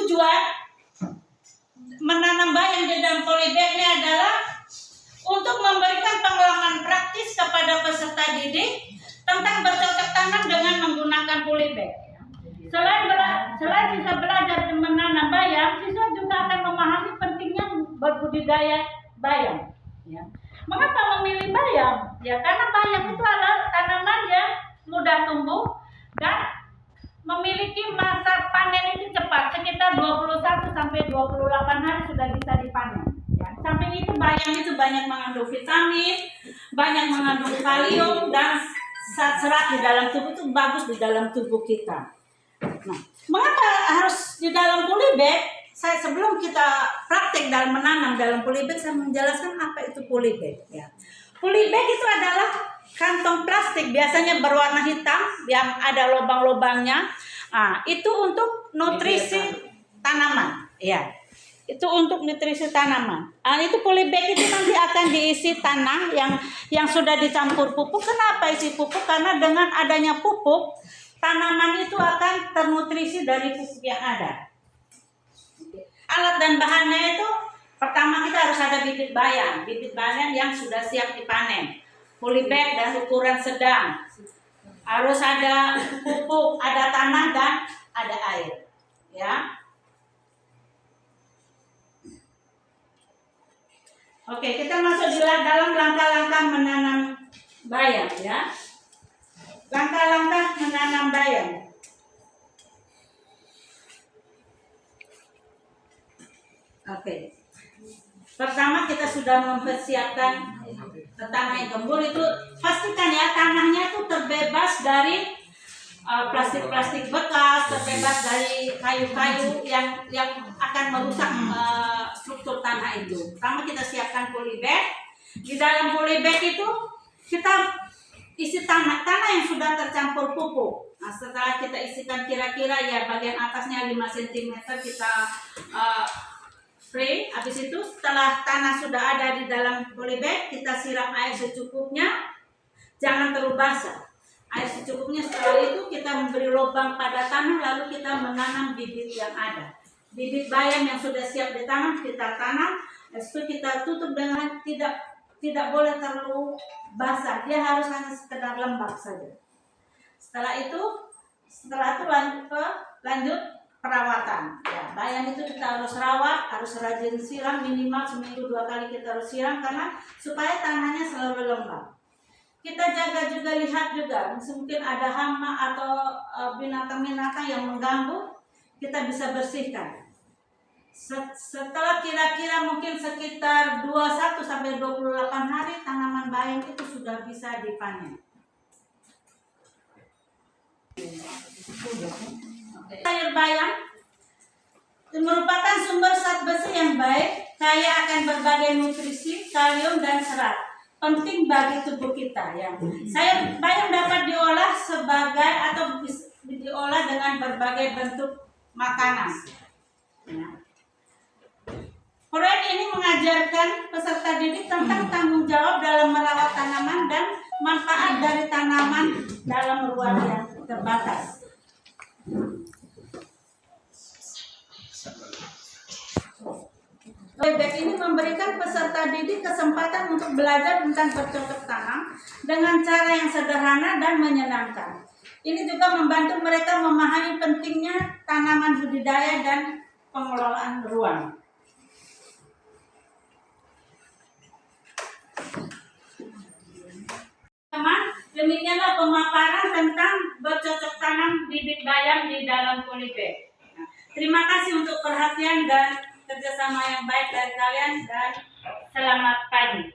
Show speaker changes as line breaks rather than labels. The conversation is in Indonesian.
tujuan menanam bayam di dalam polybag ini adalah untuk memberikan pengalaman praktis kepada peserta didik tentang bercocok tanam dengan menggunakan polybag. Selain bisa belajar menanam bayam, siswa juga akan memahami pentingnya berbudidaya bayam. Ya. Mengapa memilih bayam? Ya, karena bayam itu adalah tanaman yang mudah tumbuh dan memiliki masa panen itu cepat, sekitar 21 sampai 28 hari sudah bisa dipanen. Ya. Samping itu bayam itu banyak mengandung vitamin, banyak mengandung kalium dan serat di dalam tubuh itu bagus di dalam tubuh kita. Nah, mengapa harus di dalam polybag? Sebelum kita praktek dalam menanam dalam polybag, saya menjelaskan apa itu polybag. Ya. Polybag itu adalah kantong plastik biasanya berwarna hitam yang ada lubang-lubangnya. Nah, itu untuk nutrisi tanaman. Ya, itu untuk nutrisi tanaman. Nah, itu polybag itu nanti akan diisi tanah yang sudah dicampur pupuk. Kenapa isi pupuk? Karena dengan adanya pupuk tanaman itu akan ternutrisi dari pupuk yang ada. Alat dan bahannya itu pertama kita harus ada bibit bayam yang sudah siap dipanen, polybag dan ukuran sedang, harus ada pupuk, ada tanah dan ada air. Ya. Oke, kita masuk di dalam langkah-langkah menanam bayam ya. Langkah-langkah menanam bayam. Oke. Pertama kita sudah mempersiapkan tanah yang gembur itu pastikan ya tanahnya itu terbebas dari plastik-plastik bekas, terbebas dari kayu-kayu yang akan merusak struktur tanah itu. Pertama kita siapkan polybag. Di dalam polybag itu kita isi tanah yang sudah tercampur pupuk. Nah, setelah kita isikan kira-kira ya bagian atasnya 5 cm kita spray. Habis itu setelah tanah sudah ada di dalam polybag, kita siram air secukupnya. Jangan terlalu basah. Air secukupnya. Setelah itu kita memberi lubang pada tanah lalu kita menanam bibit yang ada. Bibit bayam yang sudah siap ditanam kita tanam. Habis itu kita tutup dengan tidak boleh terlalu basah, dia harus hanya sekedar lembab saja. Setelah itu lanjut perawatan. Ya, bayam itu kita harus rawat, harus rajin siram, minimal seminggu 2 kali kita harus siram karena supaya tanahnya selalu lembab. Kita jaga juga, lihat juga, mungkin ada hama atau binatang-binatang yang mengganggu, kita bisa bersihkan. Setelah kira-kira mungkin sekitar 21 sampai 28 hari tanaman bayam itu sudah bisa dipanen. Sayur bayam merupakan sumber zat besi yang baik, kaya akan berbagai nutrisi, kalium dan serat. Penting bagi tubuh kita ya. Sayur bayam dapat diolah sebagai atau diolah dengan berbagai bentuk makanan. Ya. Proyek ini mengajarkan peserta didik tentang tanggung jawab dalam merawat tanaman dan manfaat dari tanaman dalam ruang yang terbatas. Proyek ini memberikan peserta didik kesempatan untuk belajar tentang bercocok tanam dengan cara yang sederhana dan menyenangkan. Ini juga membantu mereka memahami pentingnya tanaman budidaya dan pengelolaan ruang. Demikianlah pemaparan tentang bercocok tanam bibit bayam di dalam polybag. Terima kasih untuk perhatian dan kerjasama yang baik dari kalian dan selamat pagi.